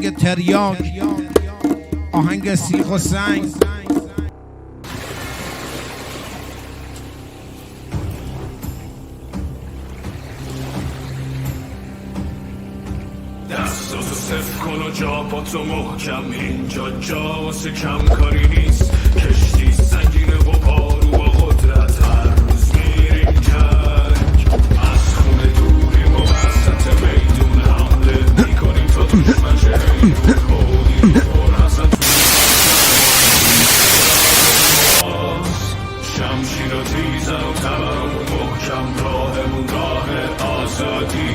آهنگ تریاک، آهنگ سیخ و سنگ. دستاتو صف کن و جا با تو محکم، اینجا جا واسه کم کاری نیست. کشتی سنگینه و پارو با قدرت، هر روز میریم جنگ. از خونه دوریم و وسط میدون حمله میکنیم تا دشمن شه حیرون کنیم پر اصلا تو شمشیر و تیزن و تبرمون محکم، راهمون راه آزادی.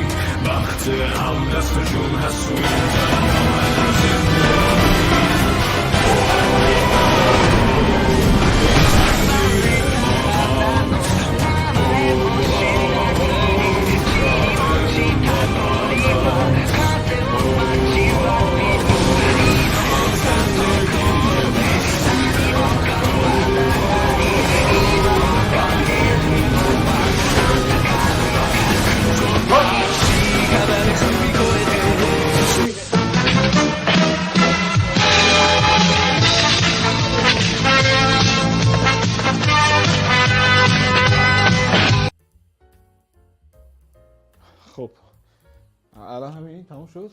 وقت هم دست و جون هست و خب الان همین تموم شد.